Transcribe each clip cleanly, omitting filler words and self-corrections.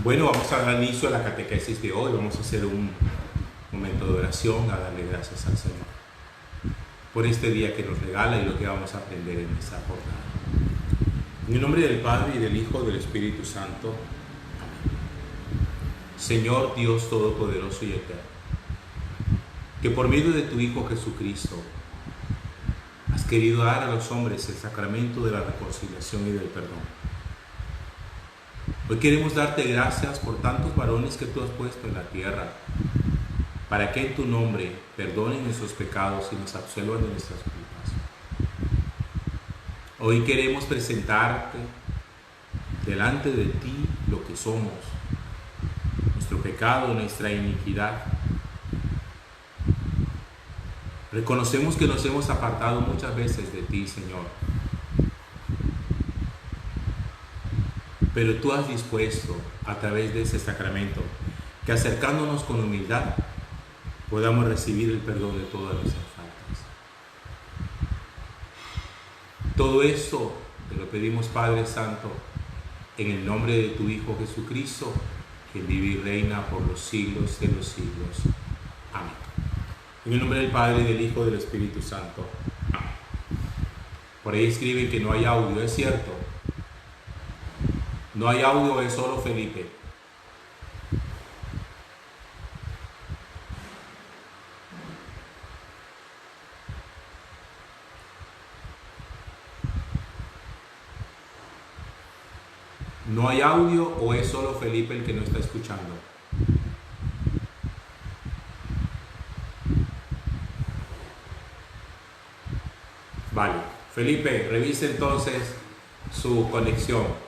Bueno, vamos a dar inicio a la catequesis de hoy. Vamos a hacer un momento de oración, a darle gracias al Señor por este día que nos regala y lo que vamos a aprender en esta jornada. En el nombre del Padre, y del Hijo, y del Espíritu Santo. Amén. Señor Dios Todopoderoso y Eterno, que por medio de tu Hijo Jesucristo has querido dar a los hombres el sacramento de la reconciliación y del perdón. Hoy queremos darte gracias por tantos varones que tú has puesto en la tierra, para que en tu nombre perdonen nuestros pecados y nos absuelvan de nuestras culpas. Hoy queremos presentarte delante de ti lo que somos, nuestro pecado, nuestra iniquidad. Reconocemos que nos hemos apartado muchas veces de ti, Señor. Pero tú has dispuesto, a través de ese sacramento, que acercándonos con humildad, podamos recibir el perdón de todas nuestras faltas. Todo esto te lo pedimos, Padre Santo, en el nombre de tu Hijo Jesucristo, quien vive y reina por los siglos de los siglos. Amén. En el nombre del Padre, del Hijo y del Espíritu Santo. Amén. Por ahí escriben que no hay audio, es cierto. No hay audio, es solo Felipe. ¿No hay audio o es solo Felipe el que no está escuchando? Vale, Felipe, revise entonces su conexión.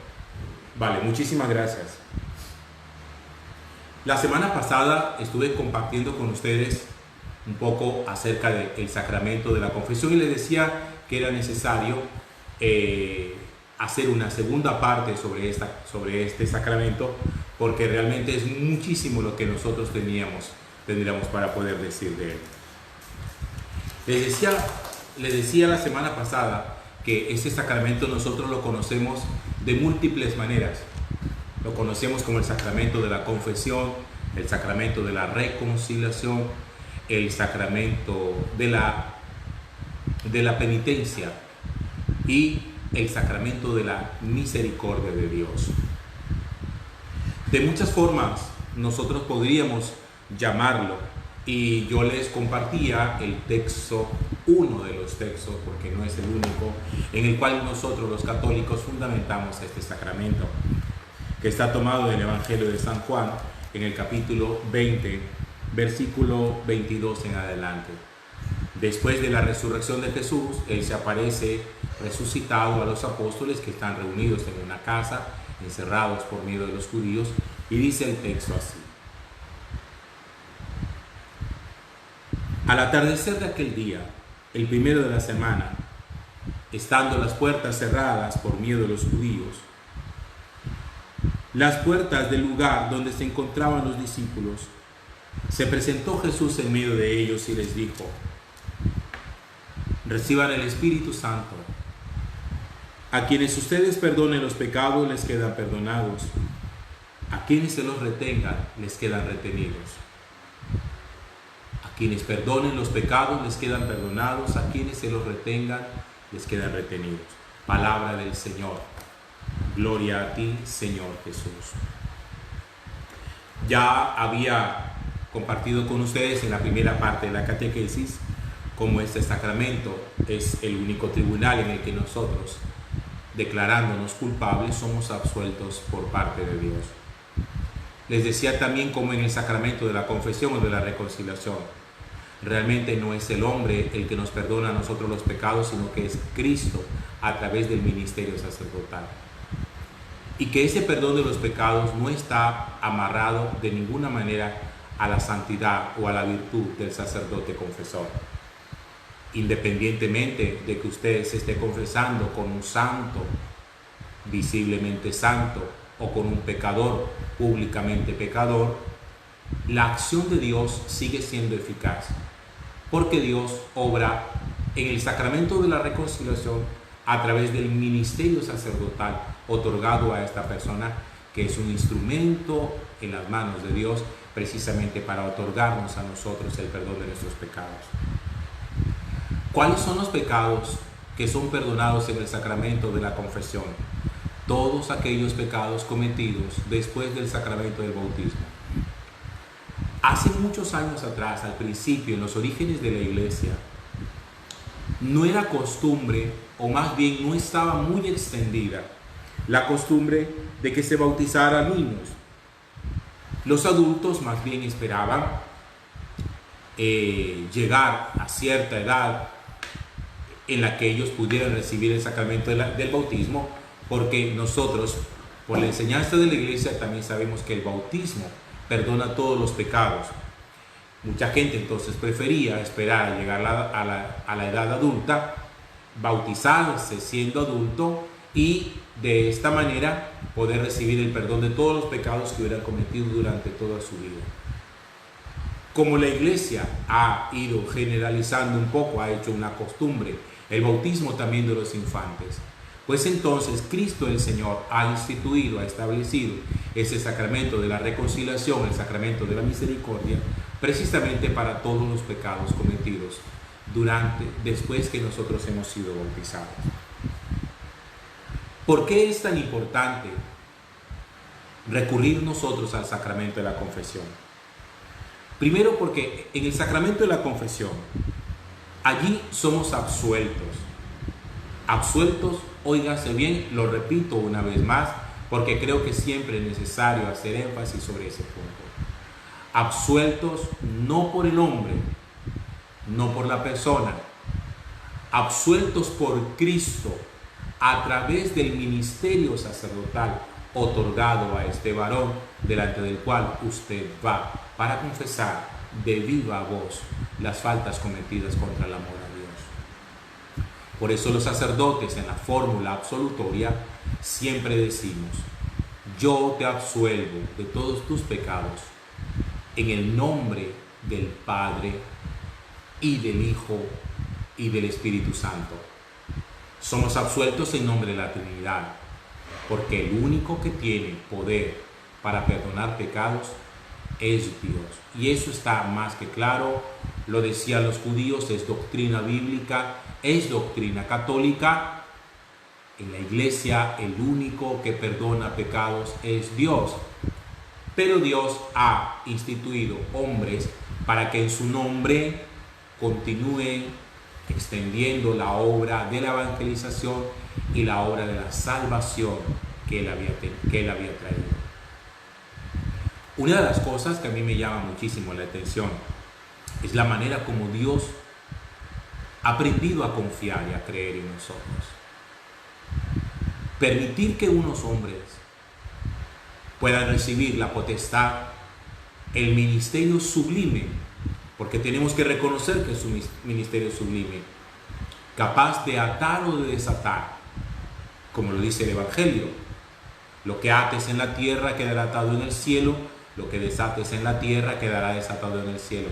Vale, muchísimas gracias. La semana pasada estuve compartiendo con ustedes un poco acerca del sacramento de la confesión y les decía que era necesario hacer una segunda parte sobre este sacramento, porque realmente es muchísimo lo que nosotros tendríamos para poder decir de él. Les decía la semana pasada que este sacramento nosotros lo conocemos de múltiples maneras. Lo conocemos como el sacramento de la confesión, el sacramento de la reconciliación, el sacramento de la penitencia y el sacramento de la misericordia de Dios. De muchas formas nosotros podríamos llamarlo, y yo les compartía el texto, uno de los textos, porque no es el único, en el cual nosotros los católicos fundamentamos este sacramento, que está tomado del Evangelio de San Juan, en el capítulo 20, versículo 22 en adelante. Después de la resurrección de Jesús, Él se aparece resucitado a los apóstoles que están reunidos en una casa, encerrados por miedo de los judíos, y dice el texto así: al atardecer de aquel día, el primero de la semana, estando las puertas cerradas por miedo de los judíos, las puertas del lugar donde se encontraban los discípulos, se presentó Jesús en medio de ellos y les dijo: reciban el Espíritu Santo. A quienes ustedes perdonen los pecados les quedan perdonados, a quienes se los retengan les quedan retenidos. A quienes perdonen los pecados les quedan perdonados, a quienes se los retengan les quedan retenidos. Palabra del Señor. Gloria a ti, Señor Jesús. Ya había compartido con ustedes en la primera parte de la catequesis cómo este sacramento es el único tribunal en el que nosotros, declarándonos culpables, somos absueltos por parte de Dios. Les decía también cómo en el sacramento de la confesión o de la reconciliación, realmente no es el hombre el que nos perdona a nosotros los pecados, sino que es Cristo a través del ministerio sacerdotal. Y que ese perdón de los pecados no está amarrado de ninguna manera a la santidad o a la virtud del sacerdote confesor. Independientemente de que usted se esté confesando con un santo, visiblemente santo, o con un pecador, públicamente pecador, la acción de Dios sigue siendo eficaz, porque Dios obra en el sacramento de la reconciliación a través del ministerio sacerdotal otorgado a esta persona, que es un instrumento en las manos de Dios precisamente para otorgarnos a nosotros el perdón de nuestros pecados. ¿Cuáles son los pecados que son perdonados en el sacramento de la confesión? Todos aquellos pecados cometidos después del sacramento del bautismo. Hace muchos años atrás, al principio, en los orígenes de la iglesia, no era costumbre, o más bien no estaba muy extendida, la costumbre de que se bautizaran niños. Los adultos más bien esperaban llegar a cierta edad en la que ellos pudieran recibir el sacramento del bautismo, porque nosotros, por la enseñanza de la iglesia, también sabemos que el bautismo perdona todos los pecados. Mucha gente entonces prefería esperar a llegar a la edad adulta, bautizarse siendo adulto y de esta manera poder recibir el perdón de todos los pecados que hubieran cometido durante toda su vida. Como la iglesia ha ido generalizando un poco, ha hecho una costumbre, el bautismo también de los infantes, pues entonces Cristo el Señor ha instituido, ha establecido ese sacramento de la reconciliación, el sacramento de la misericordia, precisamente para todos los pecados cometidos después que nosotros hemos sido bautizados. ¿Por qué es tan importante recurrir nosotros al sacramento de la confesión? Primero porque en el sacramento de la confesión, allí somos absueltos. Absueltos, óigase bien, lo repito una vez más, porque creo que siempre es necesario hacer énfasis sobre ese punto. Absueltos no por el hombre, no por la persona, absueltos por Cristo a través del ministerio sacerdotal otorgado a este varón, delante del cual usted va para confesar de viva voz las faltas cometidas contra el amor a Dios. Por eso los sacerdotes en la fórmula absolutoria siempre decimos: yo te absuelvo de todos tus pecados en el nombre del Padre y del Hijo y del Espíritu Santo. Somos absueltos en nombre de la Trinidad, porque el único que tiene poder para perdonar pecados es Dios. Y eso está más que claro, lo decían los judíos, es doctrina bíblica, es doctrina católica. En la iglesia el único que perdona pecados es Dios. Pero Dios ha instituido hombres para que en su nombre continúen extendiendo la obra de la evangelización y la obra de la salvación que él había traído. Una de las cosas que a mí me llama muchísimo la atención es la manera como Dios ha aprendido a confiar y a creer en nosotros. Permitir que unos hombres puedan recibir la potestad, el ministerio sublime, porque tenemos que reconocer que es un ministerio sublime, capaz de atar o de desatar, como lo dice el Evangelio. Lo que ates en la tierra quedará atado en el cielo, lo que desates en la tierra quedará desatado en el cielo.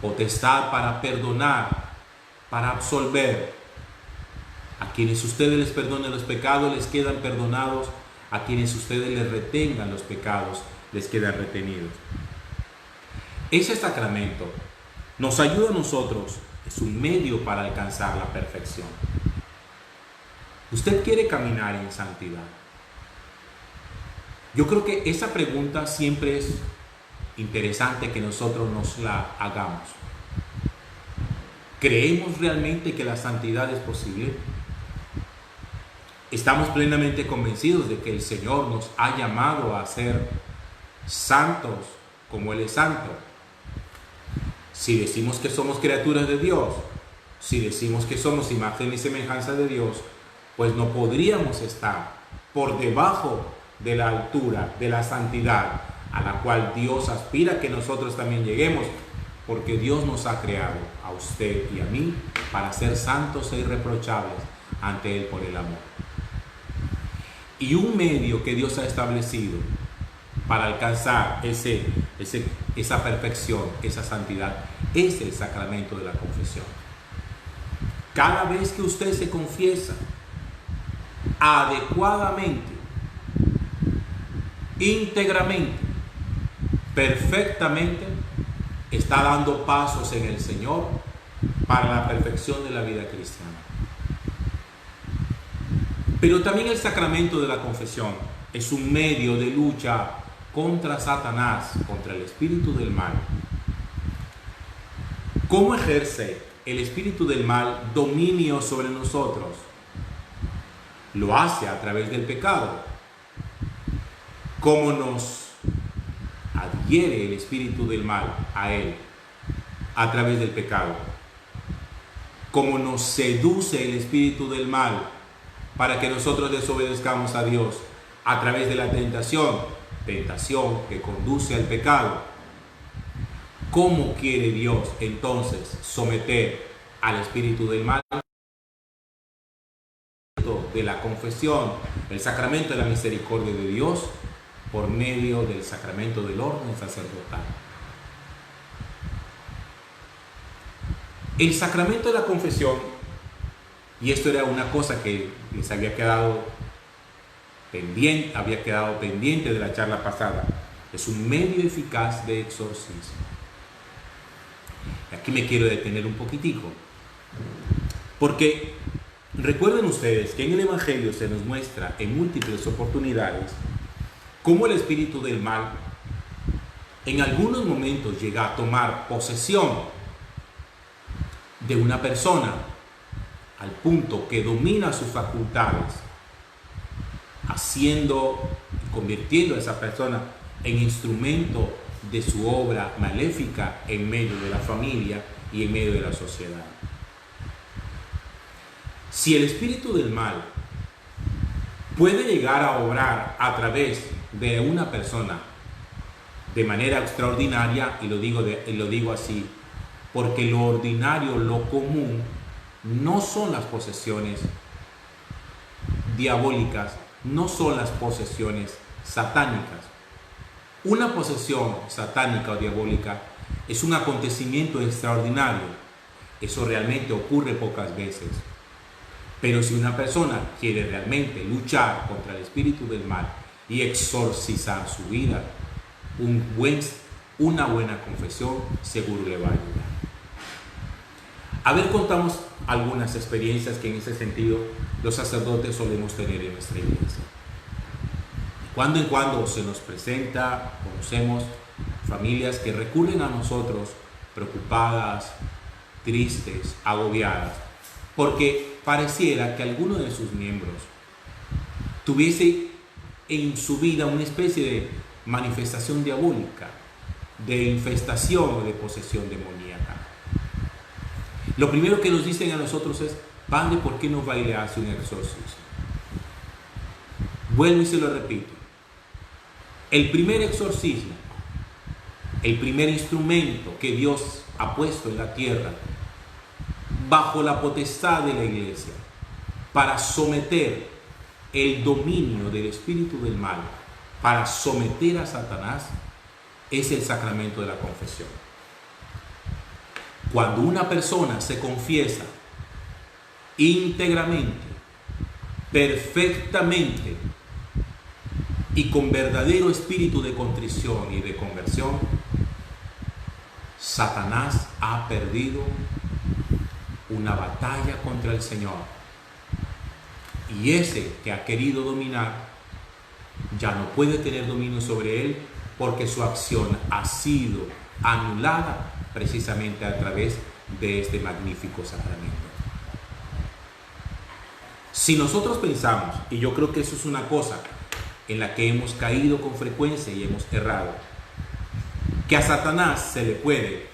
Potestad para perdonar, para absolver. A quienes ustedes les perdonen los pecados, les quedan perdonados. A quienes ustedes les retengan los pecados, les quedan retenidos. Ese sacramento nos ayuda a nosotros, es un medio para alcanzar la perfección. ¿Usted quiere caminar en santidad? Yo creo que esa pregunta siempre es interesante que nosotros nos la hagamos. ¿Creemos realmente que la santidad es posible? ¿Estamos plenamente convencidos de que el Señor nos ha llamado a ser santos como Él es santo? Si decimos que somos criaturas de Dios, si decimos que somos imagen y semejanza de Dios, pues no podríamos estar por debajo de la altura de la santidad a la cual Dios aspira que nosotros también lleguemos, porque Dios nos ha creado a usted y a mí para ser santos e irreprochables ante Él por el amor. Y un medio que Dios ha establecido para alcanzar esa perfección, esa santidad, es el sacramento de la confesión. Cada vez que usted se confiesa adecuadamente, íntegramente, perfectamente, está dando pasos en el Señor para la perfección de la vida cristiana. Pero también el sacramento de la confesión es un medio de lucha contra Satanás, contra el espíritu del mal. ¿Cómo ejerce el espíritu del mal dominio sobre nosotros? Lo hace a través del pecado. ¿Cómo nos adhiere el espíritu del mal a él? A través del pecado. ¿Cómo nos seduce el espíritu del mal para que nosotros desobedezcamos a Dios? A través de la tentación, tentación que conduce al pecado. ¿Cómo quiere Dios entonces someter al espíritu del mal? De la confesión, el sacramento de la misericordia de Dios por medio del sacramento del orden sacerdotal. El sacramento de la confesión, y esto era una cosa que les había quedado pendiente de la charla pasada, es un medio eficaz de exorcismo. Aquí me quiero detener un poquitico, porque recuerden ustedes que en el Evangelio se nos muestra en múltiples oportunidades cómo el espíritu del mal en algunos momentos llega a tomar posesión de una persona al punto que domina sus facultades, convirtiendo a esa persona en instrumento de su obra maléfica en medio de la familia y en medio de la sociedad. Si el espíritu del mal puede llegar a obrar a través de una persona de manera extraordinaria, y lo digo así, porque lo ordinario, lo común, no son las posesiones diabólicas, no son las posesiones satánicas. Una posesión satánica o diabólica es un acontecimiento extraordinario. Eso realmente ocurre pocas veces. Pero si una persona quiere realmente luchar contra el espíritu del mal y exorcizar su vida, una buena confesión seguro le va a ayudar. A ver, contamos algunas experiencias que en ese sentido los sacerdotes solemos tener en nuestra iglesia. De cuando en cuando se nos presenta, conocemos familias que recurren a nosotros preocupadas, tristes, agobiadas, porque pareciera que alguno de sus miembros tuviese en su vida una especie de manifestación diabólica, de infestación o de posesión demoníaca. Lo primero que nos dicen a nosotros es: Padre, ¿por qué no va y le hace un exorcismo? Vuelvo y se lo repito. El primer exorcismo, el primer instrumento que Dios ha puesto en la tierra bajo la potestad de la iglesia para someter el dominio del espíritu del mal, para someter a Satanás, es el sacramento de la confesión. Cuando una persona se confiesa íntegramente, perfectamente y con verdadero espíritu de contrición y de conversión, Satanás ha perdido una batalla contra el Señor. Y ese que ha querido dominar ya no puede tener dominio sobre él, porque su acción ha sido anulada precisamente a través de este magnífico sacramento. Si nosotros pensamos, y yo creo que eso es una cosa en la que hemos caído con frecuencia y hemos errado, que a Satanás se le puede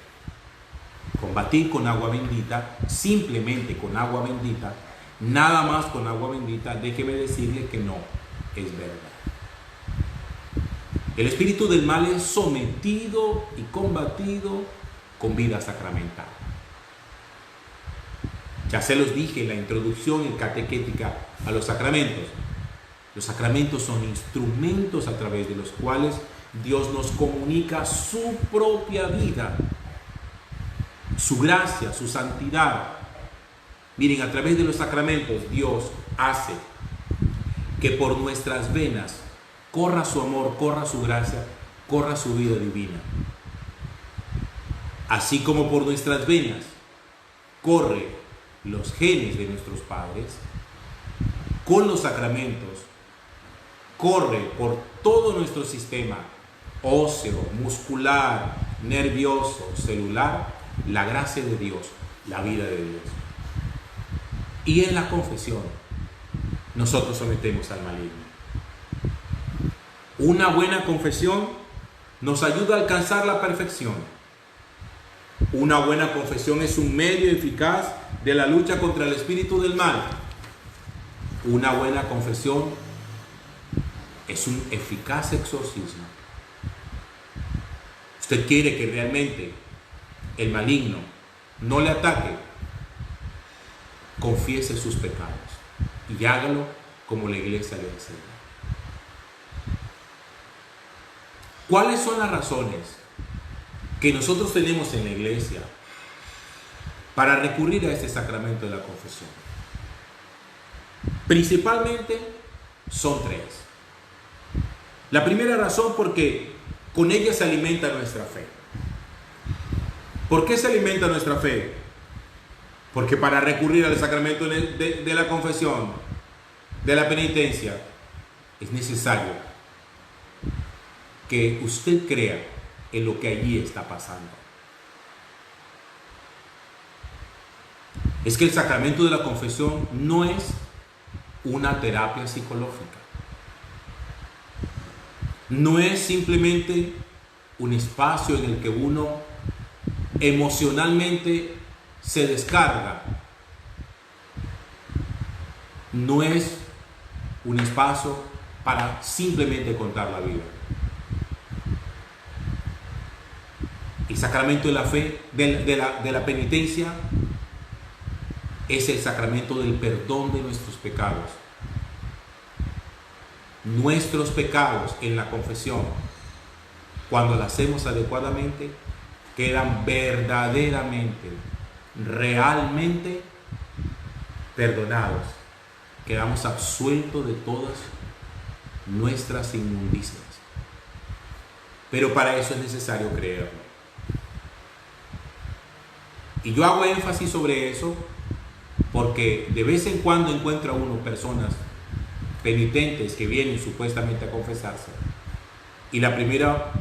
combatir con agua bendita, simplemente con agua bendita, nada más con agua bendita, déjeme decirle que no es verdad. El espíritu del mal es sometido y combatido con vida sacramental. Ya se los dije en la introducción en catequética a los sacramentos. Los sacramentos son instrumentos a través de los cuales Dios nos comunica su propia vida, su gracia, su santidad. Miren, a través de los sacramentos Dios hace que por nuestras venas corra su amor, corra su gracia, corra su vida divina. Así como por nuestras venas corre los genes de nuestros padres, con los sacramentos corre por todo nuestro sistema óseo, muscular, nervioso, celular, la gracia de Dios, la vida de Dios. Y en la confesión nosotros sometemos al maligno. Una buena confesión nos ayuda a alcanzar la perfección. Una buena confesión es un medio eficaz de la lucha contra el espíritu del mal. Una buena confesión es un eficaz exorcismo. Usted quiere que realmente el maligno no le ataque, confiese sus pecados y hágalo como la iglesia le enseña. ¿Cuáles son las razones que nosotros tenemos en la iglesia para recurrir a este sacramento de la confesión? Principalmente son tres. La primera razón, porque con ella se alimenta nuestra fe. ¿Por qué se alimenta nuestra fe? Porque para recurrir al sacramento de la confesión, de la penitencia, es necesario que usted crea en lo que allí está pasando. Es que el sacramento de la confesión no es una terapia psicológica. No es simplemente un espacio en el que uno emocionalmente se descarga. No es un espacio para simplemente contar la vida. El sacramento de la fe, de la penitencia, es el sacramento del perdón de nuestros pecados. Nuestros pecados en la confesión, cuando la hacemos adecuadamente, quedan verdaderamente, realmente perdonados. Quedamos absueltos de todas nuestras inmundicias. Pero para eso es necesario creerlo. Y yo hago énfasis sobre eso porque de vez en cuando encuentra uno personas penitentes que vienen supuestamente a confesarse. Y la primera,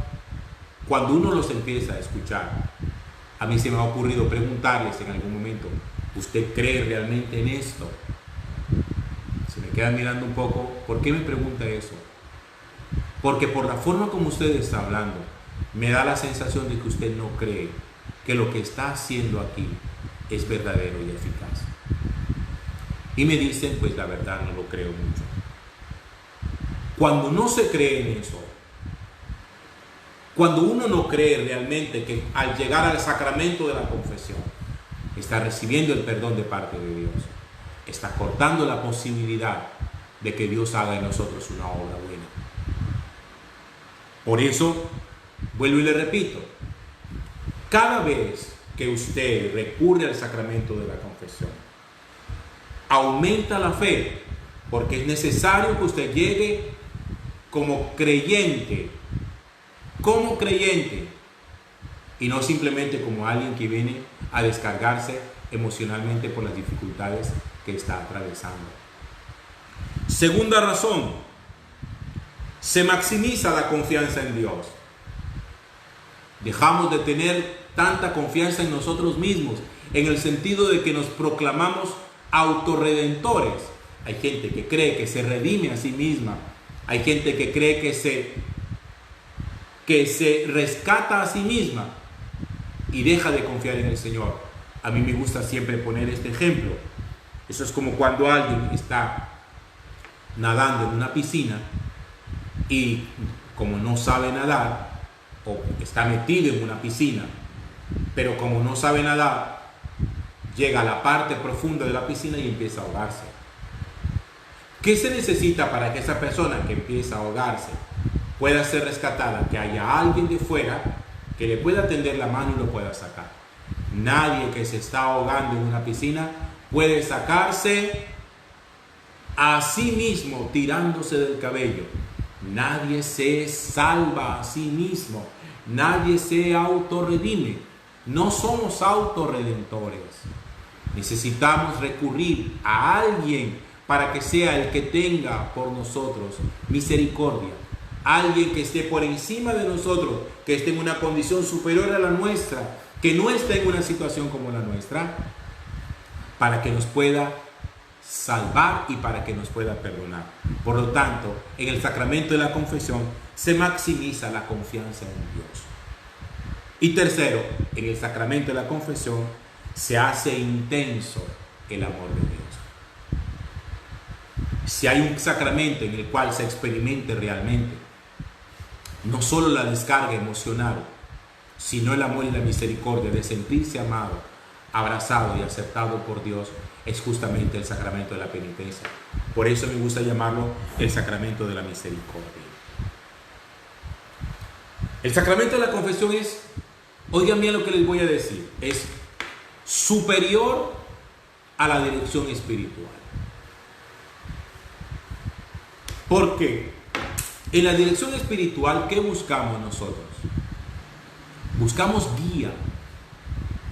cuando uno los empieza a escuchar, a mí se me ha ocurrido preguntarles en algún momento: ¿usted cree realmente en esto? Se me quedan mirando un poco. ¿Por qué me pregunta eso? Porque por la forma como usted está hablando, me da la sensación de que usted no cree que lo que está haciendo aquí es verdadero y eficaz. Y me dicen, pues la verdad no lo creo mucho. Cuando no se cree en eso, cuando uno no cree realmente que al llegar al sacramento de la confesión está recibiendo el perdón de parte de Dios, está cortando la posibilidad de que Dios haga en nosotros una obra buena. Por eso, vuelvo y le repito, cada vez que usted recurre al sacramento de la confesión, aumenta la fe, porque es necesario que usted llegue como creyente, y no simplemente como alguien que viene a descargarse emocionalmente por las dificultades que está atravesando. Segunda razón, se maximiza la confianza en Dios. Dejamos de tener tanta confianza en nosotros mismos, en el sentido de que nos proclamamos autorredentores. Hay gente que cree que se redime a sí misma. Hay gente que cree que se rescata a sí misma y deja de confiar en el Señor. A mí me gusta siempre poner este ejemplo. Eso es como cuando alguien está nadando en una piscina y como no sabe nadar, o está metido en una piscina, pero como no sabe nadar, llega a la parte profunda de la piscina y empieza a ahogarse. ¿Qué se necesita para que esa persona que empieza a ahogarse pueda ser rescatada? Que haya alguien de fuera que le pueda tender la mano y lo pueda sacar. Nadie que se está ahogando en una piscina puede sacarse a sí mismo tirándose del cabello. Nadie se salva a sí mismo. Nadie se autorredime. No somos autorredentores. Necesitamos recurrir a alguien para que sea el que tenga por nosotros misericordia. Alguien que esté por encima de nosotros, que esté en una condición superior a la nuestra, que no esté en una situación como la nuestra, para que nos pueda salvar y para que nos pueda perdonar. Por lo tanto, en el sacramento de la confesión se maximiza la confianza en Dios. Y tercero, en el sacramento de la confesión se hace intenso el amor de Dios. Si hay un sacramento en el cual se experimente realmente no solo la descarga emocional, sino el amor y la misericordia de sentirse amado, abrazado y aceptado por Dios, es justamente el sacramento de la penitencia. Por eso me gusta llamarlo el sacramento de la misericordia. El sacramento de la confesión es, oigan bien lo que les voy a decir, es superior a la dirección espiritual. ¿Por qué? En la dirección espiritual, ¿qué buscamos nosotros? Buscamos guía,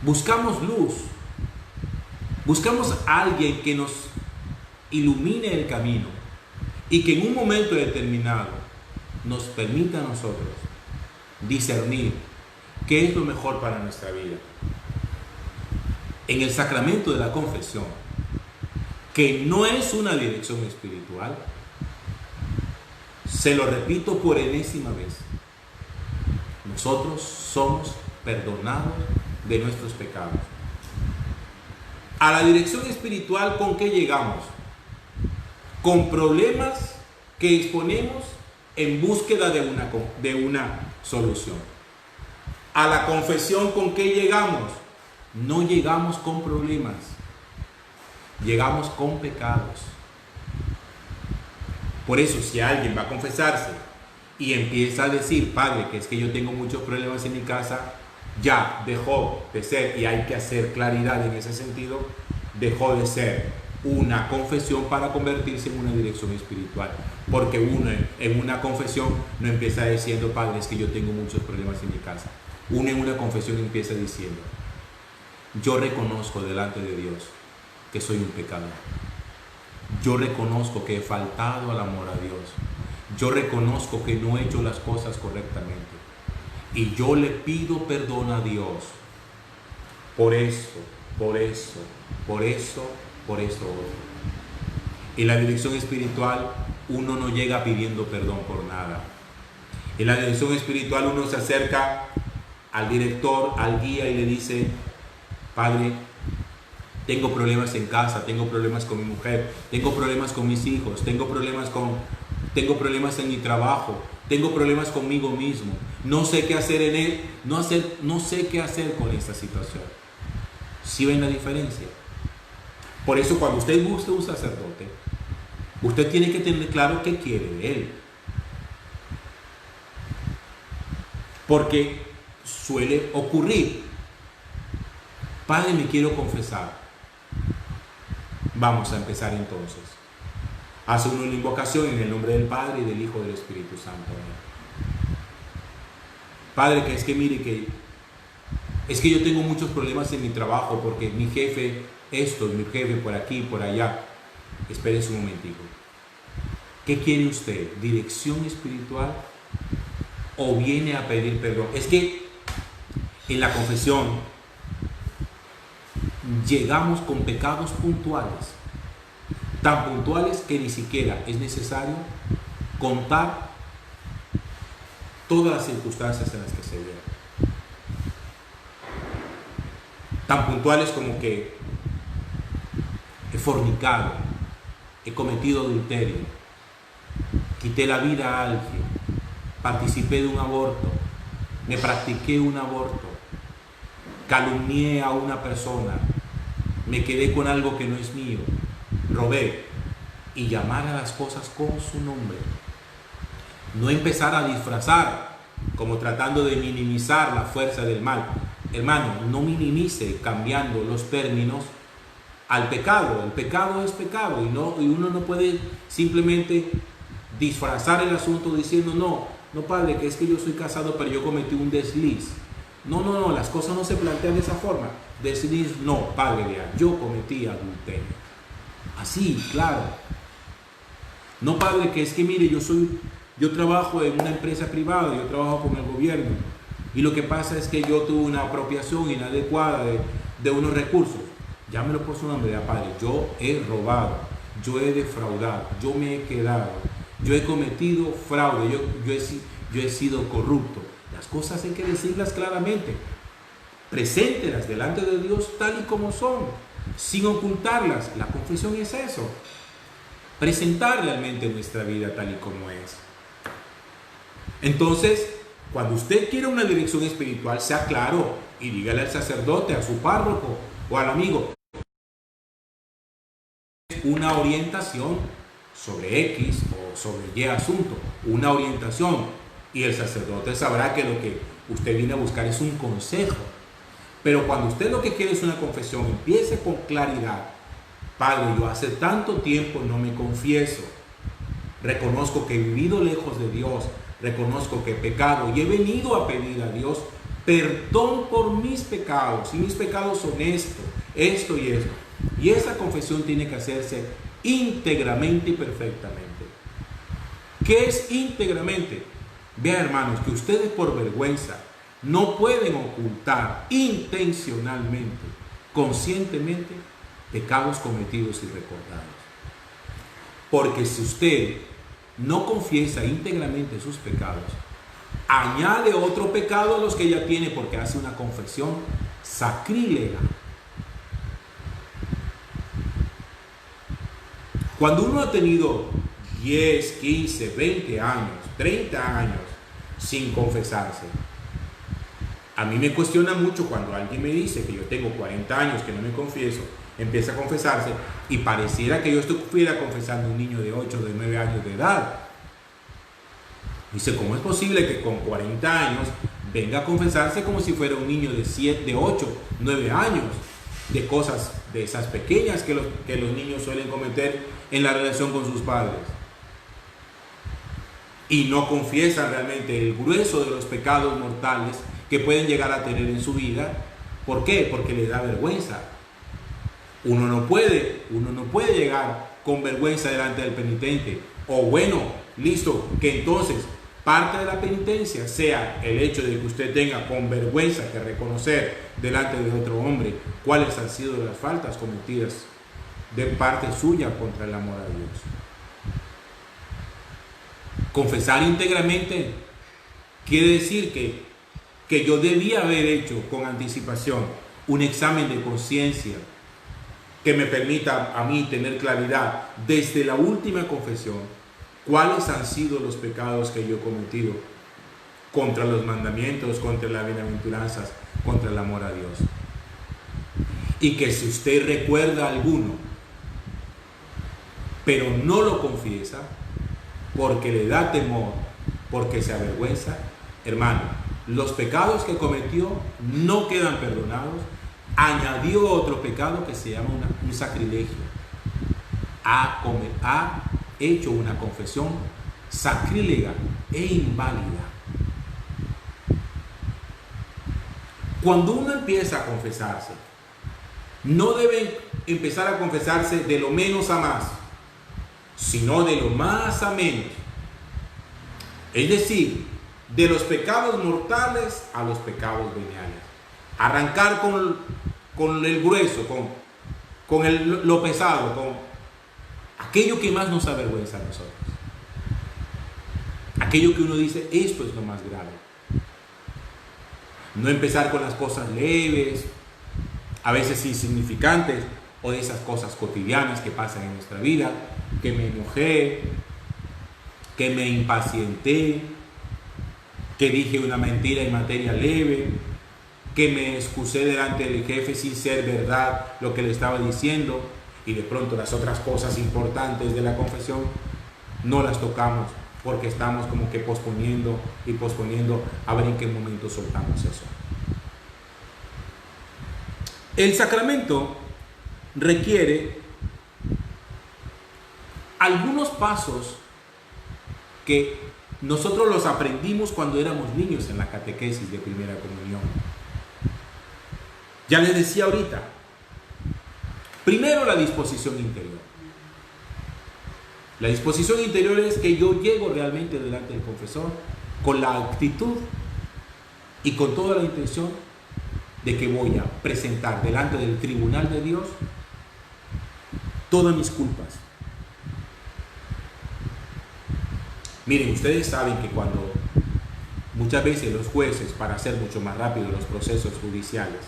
buscamos luz, buscamos a alguien que nos ilumine el camino y que en un momento determinado nos permita a nosotros discernir qué es lo mejor para nuestra vida. En el sacramento de la confesión, que no es una dirección espiritual, se lo repito por enésima vez, nosotros somos perdonados de nuestros pecados. A la dirección espiritual, ¿con qué llegamos? Con problemas que exponemos en búsqueda de una solución. A la confesión, ¿con qué llegamos? No llegamos con problemas, llegamos con pecados. Por eso, si alguien va a confesarse y empieza a decir, Padre, que es que yo tengo muchos problemas en mi casa, ya dejó de ser, y hay que hacer claridad en ese sentido, dejó de ser una confesión para convertirse en una dirección espiritual. Porque uno en una confesión no empieza diciendo, Padre, es que yo tengo muchos problemas en mi casa. Uno en una confesión empieza diciendo, yo reconozco delante de Dios que soy un pecador. Yo reconozco que he faltado al amor a Dios. Yo reconozco que no he hecho las cosas correctamente. Y yo le pido perdón a Dios por esto, por eso, por eso, por esto otro. En la dirección espiritual uno no llega pidiendo perdón por nada. En la dirección espiritual uno se acerca al director, al guía y le dice, Padre, tengo problemas en casa, tengo problemas con mi mujer, tengo problemas con mis hijos, tengo problemas en mi trabajo, tengo problemas conmigo mismo, no sé qué hacer en él, no sé qué hacer con esta situación. ¿Sí ven la diferencia? Por eso cuando usted busca un sacerdote, usted tiene que tener claro qué quiere de él. Porque suele ocurrir, Padre, me quiero confesar. Vamos a empezar entonces. Hace uno una invocación en el nombre del Padre y del Hijo y del Espíritu Santo. Padre, que es que mire que es que yo tengo muchos problemas en mi trabajo porque mi jefe esto, mi jefe por aquí, por allá. Espérese un momentico. ¿Qué quiere usted? ¿Dirección espiritual o viene a pedir perdón? Es que en la confesión llegamos con pecados puntuales, tan puntuales que ni siquiera es necesario contar todas las circunstancias en las que se dieron. Tan puntuales como que he fornicado, he cometido adulterio, quité la vida a alguien, participé de un aborto, me practiqué un aborto, calumnié a una persona, me quedé con algo que no es mío, robé, y llamar a las cosas con su nombre. No empezar a disfrazar, como tratando de minimizar la fuerza del mal. Hermano, no minimice cambiando los términos al pecado. El pecado es pecado y uno no puede simplemente disfrazar el asunto diciendo, no padre, que es que yo soy casado pero yo cometí un desliz. No, las cosas no se plantean de esa forma. Desliz, no, padre, vea, yo cometí adulterio. Así, claro. No, padre, que es que mire, yo trabajo en una empresa privada, yo trabajo con el gobierno, y lo que pasa es que yo tuve una apropiación inadecuada de unos recursos. Llámelo por su nombre, padre, yo he robado, yo he defraudado, yo me he quedado, yo he cometido fraude, yo he sido corrupto. Las cosas hay que decirlas claramente, preséntelas delante de Dios tal y como son, sin ocultarlas. La confesión es eso, presentar realmente nuestra vida tal y como es. Entonces, cuando usted quiere una dirección espiritual, sea claro y dígale al sacerdote, a su párroco o al amigo una orientación sobre X o sobre Y asunto, una orientación, y el sacerdote sabrá que lo que usted viene a buscar es un consejo. Pero cuando usted lo que quiere es una confesión, empiece con claridad. Padre, yo hace tanto tiempo no me confieso, reconozco que he vivido lejos de Dios, reconozco que he pecado y he venido a pedir a Dios perdón por mis pecados, y mis pecados son esto y esto. Y esa confesión tiene que hacerse íntegramente y perfectamente. ¿Qué es íntegramente? Vean, hermanos, que ustedes por vergüenza no pueden ocultar intencionalmente, conscientemente, pecados cometidos y recordados. Porque si usted no confiesa íntegramente sus pecados, añade otro pecado a los que ya tiene, porque hace una confesión sacrílega. Cuando uno ha tenido 10, 15, 20 años, 30 años sin confesarse, a mí me cuestiona mucho cuando alguien me dice que yo tengo 40 años que no me confieso, empieza a confesarse y pareciera que yo estuviera confesando a un niño de 8 o de 9 años de edad. Dice, ¿cómo es posible que con 40 años venga a confesarse como si fuera un niño de 7, 8, 9 años? De cosas de esas pequeñas que los niños suelen cometer en la relación con sus padres. Y no confiesan realmente el grueso de los pecados mortales que pueden llegar a tener en su vida. ¿Por qué? Porque les da vergüenza. Uno no puede llegar con vergüenza delante del penitente. O bueno, listo, que entonces parte de la penitencia sea el hecho de que usted tenga con vergüenza que reconocer delante de otro hombre cuáles han sido las faltas cometidas de parte suya contra el amor a Dios. Confesar íntegramente quiere decir que yo debía haber hecho con anticipación un examen de conciencia que me permita a mí tener claridad desde la última confesión cuáles han sido los pecados que yo he cometido contra los mandamientos, contra las bienaventuranzas, contra el amor a Dios. Y que si usted recuerda alguno, pero no lo confiesa, porque le da temor, porque se avergüenza, hermano, los pecados que cometió no quedan perdonados, añadió otro pecado que se llama un sacrilegio. Ha hecho una confesión sacrílega e inválida. Cuando uno empieza a confesarse, no debe empezar a confesarse de lo menos a más, sino de lo más a menos. Es decir, de los pecados mortales a los pecados veniales. Arrancar con el grueso, con lo pesado, con aquello que más nos avergüenza a nosotros. Aquello que uno dice, esto es lo más grave. No empezar con las cosas leves, a veces insignificantes, o de esas cosas cotidianas que pasan en nuestra vida, que me enojé, que me impacienté, que dije una mentira en materia leve, que me excusé delante del jefe sin ser verdad lo que le estaba diciendo, y de pronto las otras cosas importantes de la confesión no las tocamos porque estamos como que posponiendo a ver en qué momento soltamos eso. El sacramento requiere algunos pasos que nosotros los aprendimos cuando éramos niños en la catequesis de primera comunión. Ya les decía ahorita, primero la disposición interior. La disposición interior es que yo llego realmente delante del confesor con la actitud y con toda la intención de que voy a presentar delante del tribunal de Dios todas mis culpas. Miren, ustedes saben que cuando muchas veces los jueces, para hacer mucho más rápido los procesos judiciales,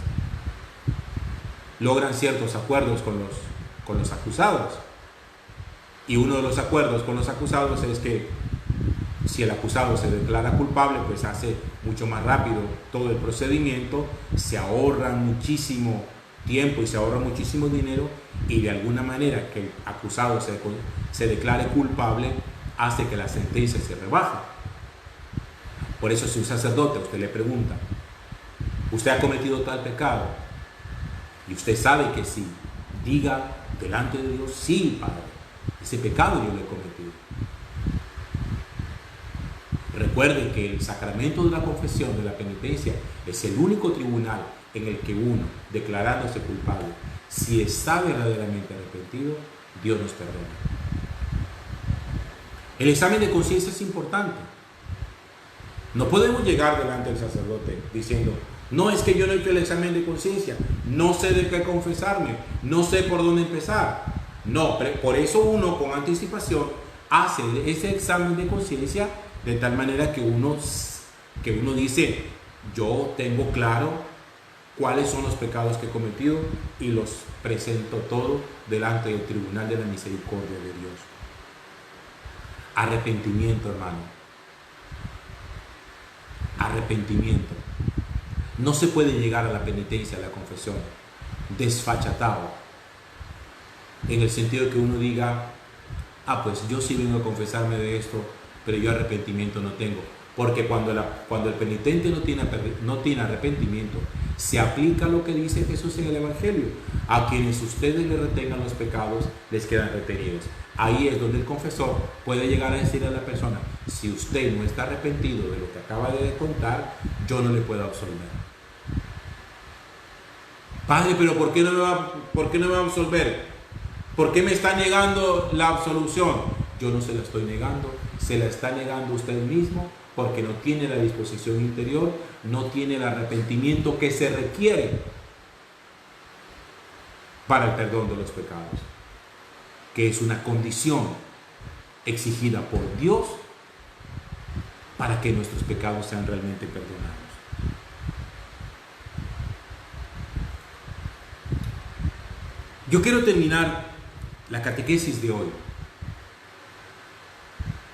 logran ciertos acuerdos con los acusados, y uno de los acuerdos con los acusados es que si el acusado se declara culpable, pues hace mucho más rápido todo el procedimiento, se ahorra muchísimo tiempo y se ahorra muchísimo dinero, y de alguna manera que el acusado se declare culpable hace que la sentencia se rebaje. Por eso si un sacerdote a usted le pregunta, ¿usted ha cometido tal pecado? Y usted sabe que sí, diga delante de Dios, sí, Padre, ese pecado yo lo he cometido. Recuerden que el sacramento de la confesión, de la penitencia, es el único tribunal en el que uno, declarándose culpable, si está verdaderamente arrepentido, Dios nos perdona. El examen de conciencia es importante. No podemos llegar delante del sacerdote diciendo, no, es que yo no he hecho el examen de conciencia, no sé de qué confesarme, no sé por dónde empezar. No, por eso uno con anticipación hace ese examen de conciencia de tal manera que uno dice, yo tengo claro cuáles son los pecados que he cometido y los presento todos delante del tribunal de la misericordia de Dios. Arrepentimiento, hermano. Arrepentimiento. No se puede llegar a la penitencia, a la confesión, desfachatado, en el sentido de que uno diga, pues yo sí vengo a confesarme de esto, pero yo arrepentimiento no tengo. Porque cuando el penitente no tiene arrepentimiento, se aplica lo que dice Jesús en el Evangelio. A quienes ustedes le retengan los pecados, les quedan retenidos. Ahí es donde el confesor puede llegar a decir a la persona, si usted no está arrepentido de lo que acaba de contar, yo no le puedo absolver. Padre, pero ¿por qué no me va a absolver? ¿Por qué me está negando la absolución? Yo no se la estoy negando, se la está negando usted mismo, porque no tiene la disposición interior, no tiene el arrepentimiento que se requiere para el perdón de los pecados, que es una condición exigida por Dios para que nuestros pecados sean realmente perdonados. Yo quiero terminar la catequesis de hoy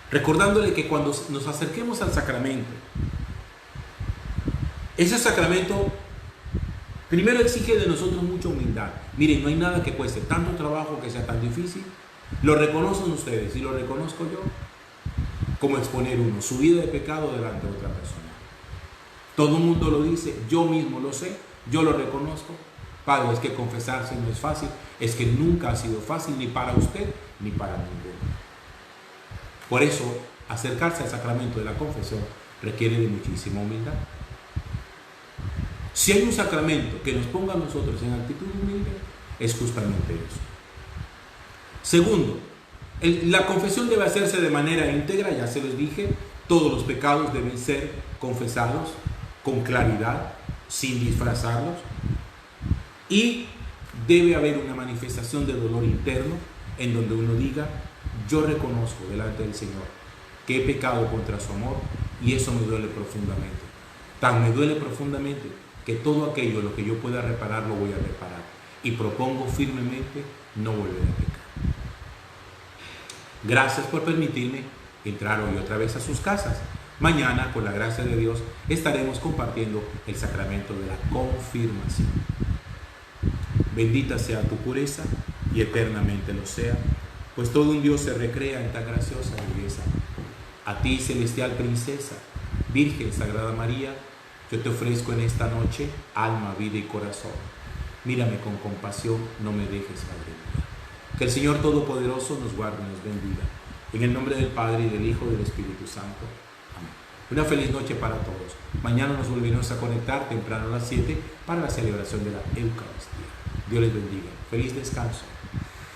recordándole que cuando nos acerquemos al sacramento, ese sacramento primero exige de nosotros mucha humildad. Miren, no hay nada que cueste tanto trabajo, que sea tan difícil. Lo reconocen ustedes y lo reconozco yo, como exponer uno su vida de pecado delante de otra persona. Todo el mundo lo dice, yo mismo lo sé, yo lo reconozco. Padre, es que confesarse no es fácil, es que nunca ha sido fácil ni para usted ni para ninguno. Por eso, acercarse al sacramento de la confesión requiere de muchísima humildad. Si hay un sacramento que nos ponga a nosotros en actitud humilde, es justamente eso. Segundo, la confesión debe hacerse de manera íntegra, ya se los dije, todos los pecados deben ser confesados con claridad, sin disfrazarlos, y debe haber una manifestación de dolor interno en donde uno diga, yo reconozco delante del Señor que he pecado contra su amor y eso me duele profundamente. Tan me duele profundamente que todo aquello lo que yo pueda reparar lo voy a reparar y propongo firmemente no volver a pecar. Gracias por permitirme entrar hoy otra vez a sus casas. Mañana, con la gracia de Dios, estaremos compartiendo el sacramento de la confirmación. Bendita sea tu pureza y eternamente lo sea, pues todo un Dios se recrea en tan graciosa belleza. A ti, celestial princesa, Virgen Sagrada María, yo te ofrezco en esta noche alma, vida y corazón. Mírame con compasión, no me dejes, Madre mía. Que el Señor Todopoderoso nos guarde y nos bendiga, En el nombre del Padre, y del Hijo, y del Espíritu Santo. Amén. Una feliz noche para todos. Mañana nos volveremos a conectar temprano a las 7 para la celebración de la Eucaristía. Dios les bendiga. Feliz descanso.